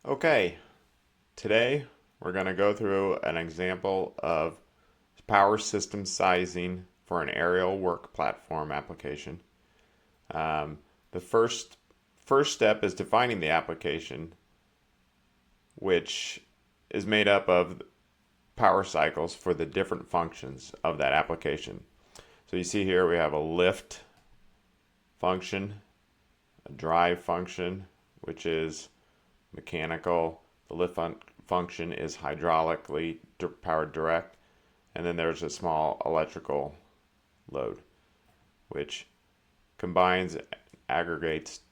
Okay, today we're going to go through an example of power system sizing for an aerial work platform application. Um, the first step is defining the application, which is made up of power cycles for the different functions of that application. So you see here we have a lift function, a drive function, which is mechanical. The lift function is hydraulically powered direct. And then there's a small electrical load, which combines, aggregates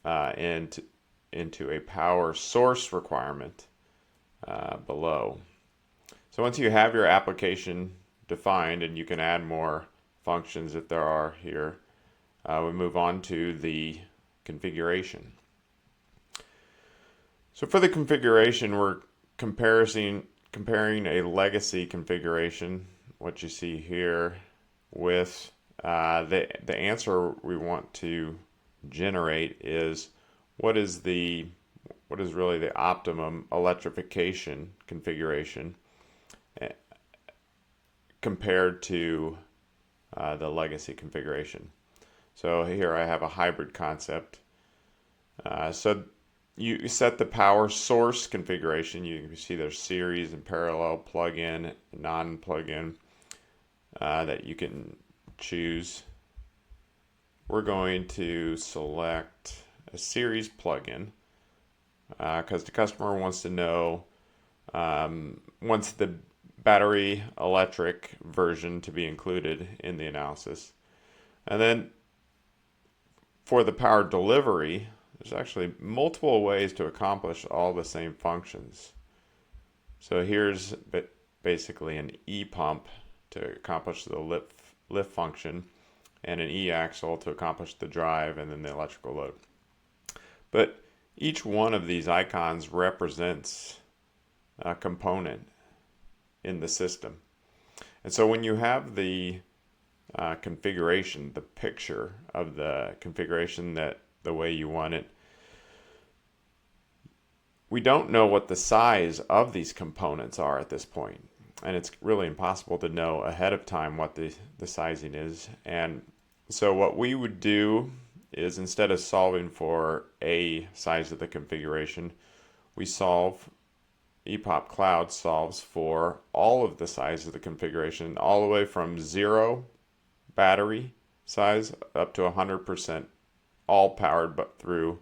into a power source requirement below. So once you have your application defined, and you can add more functions if there are here, we move on to the configuration. So for the configuration, we're comparing a legacy configuration, what you see here, with the answer we want to generate is what is really the optimum electrification configuration compared to the legacy configuration. So here I have a hybrid concept. So you set the power source configuration. You can see there's series and parallel, plug-in, non-plug-in that you can choose. We're going to select a series plug-in because the customer wants to know, wants the battery electric version to be included in the analysis. And then for the power delivery, there's actually multiple ways to accomplish all the same functions. So here's basically an ePump to accomplish the lift function, and an E-axle to accomplish the drive and then the electrical load. But each one of these icons represents a component in the system. And so when you have the configuration, the picture of the configuration that the way you want it, we don't know what the size of these components are at this point, and it's really impossible to know ahead of time what the sizing is. And so what we would do is, instead of solving for a size of the configuration, we solve, ePOP Cloud solves for all of the size of the configuration, all the way from 0 battery size up to 100% all powered but through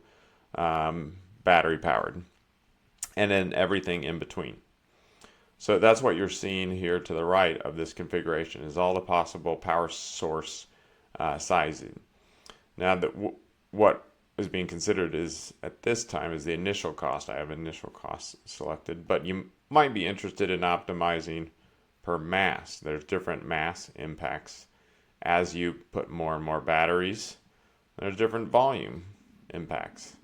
battery powered, and then everything in between. So that's what you're seeing here to the right of this configuration, is all the possible power source sizing. Now what is being considered is, at this time, is the initial cost. I have initial cost selected, but you might be interested in optimizing per mass. There's different mass impacts as you put more and more batteries. There's different volume impacts.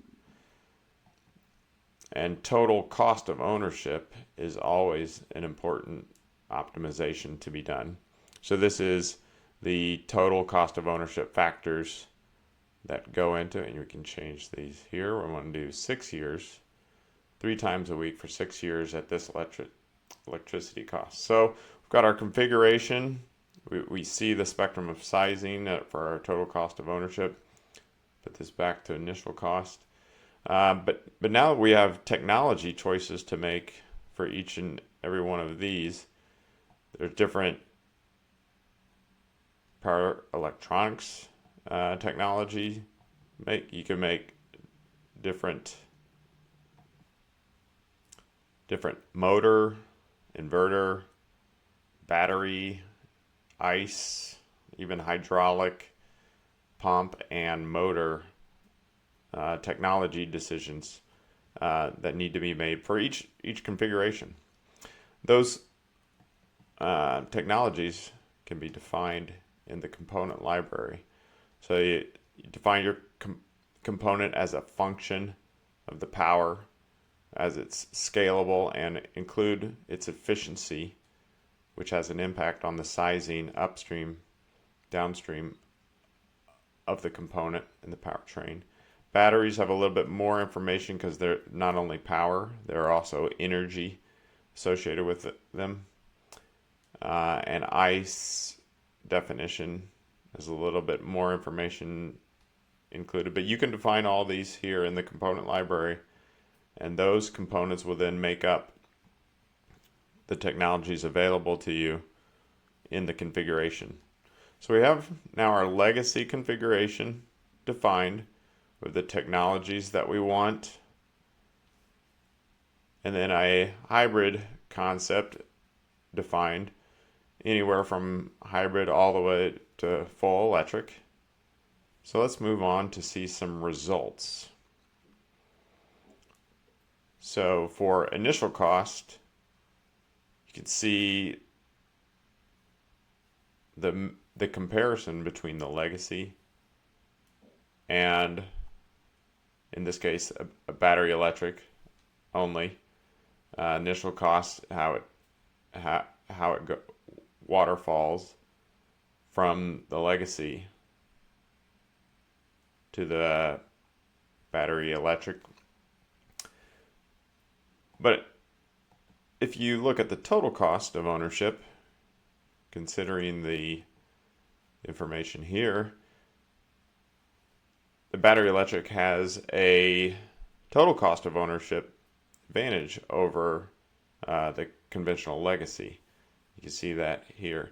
And total cost of ownership is always an important optimization to be done. So this is the total cost of ownership factors that go into it, and we can change these here. We want to do 6 years, 3 times a week for 6 years at this electricity cost. So we've got our configuration. We see the spectrum of sizing for our total cost of ownership. Put this back to initial cost. But now we have technology choices to make for each and every one of these. There's different power electronics technology. You can make different motor, inverter, battery, ICE, even hydraulic, pump, and motor technology decisions that need to be made for each configuration. Those technologies can be defined in the component library. So you define your component as a function of the power, as it's scalable, and include its efficiency, which has an impact on the sizing upstream, downstream of the component in the powertrain. Batteries have a little bit more information because they're not only power, they're also energy associated with them. And ice definition is a little bit more information included, but you can define all these here in the component library, and those components will then make up the technologies available to you in the configuration. So we have now our legacy configuration defined with the technologies that we want, and then a hybrid concept defined, anywhere from hybrid all the way to full electric. So let's move on to see some results. So for initial cost, you can see the comparison between the legacy and, in this case, a battery electric only. Initial cost, how it waterfalls from the legacy to the battery electric. But if you look at the total cost of ownership, considering the information here, the battery electric has a total cost of ownership advantage over the conventional legacy. You can see that here.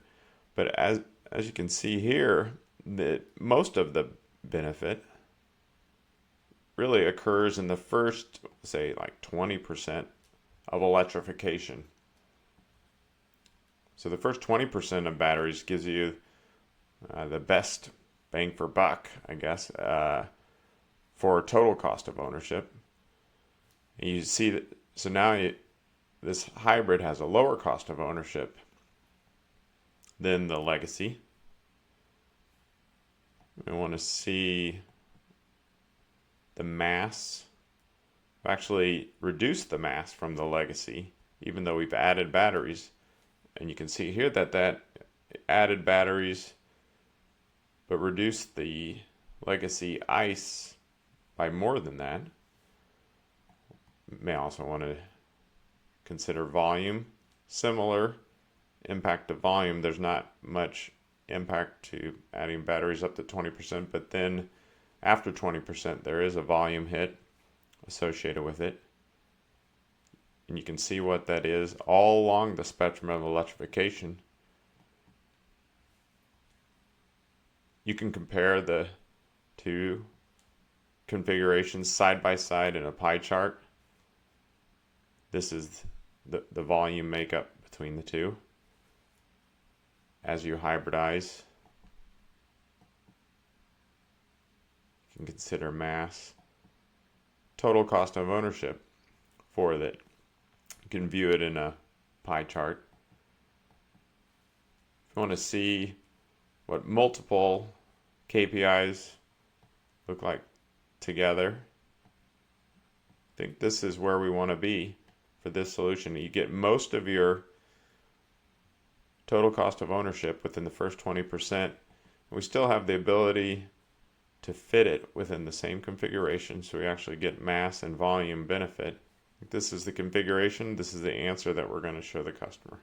But as you can see here, that most of the benefit really occurs in the first, say, like 20% of electrification. So the first 20% of batteries gives you the best bang for buck, I guess, for total cost of ownership. And you see that, so now this hybrid has a lower cost of ownership than the legacy. We want to see the mass. We've actually reduced the mass from the legacy, even though we've added batteries. And you can see here that added batteries but reduced the legacy ice by more than that. You may also want to consider volume. Similar impact to volume. There's not much impact to adding batteries up to 20%, but then after 20% there is a volume hit associated with it. And you can see what that is all along the spectrum of electrification. You can compare the two configurations side by side in a pie chart. This is the volume makeup between the two. As you hybridize, you can consider mass, total cost of ownership for that. You can view it in a pie chart. If you want to see what multiple KPIs look like together, I think this is where we want to be for this solution. You get most of your total cost of ownership within the first 20%. And we still have the ability to fit it within the same configuration, so we actually get mass and volume benefit. This is the configuration. This is the answer that we're going to show the customer.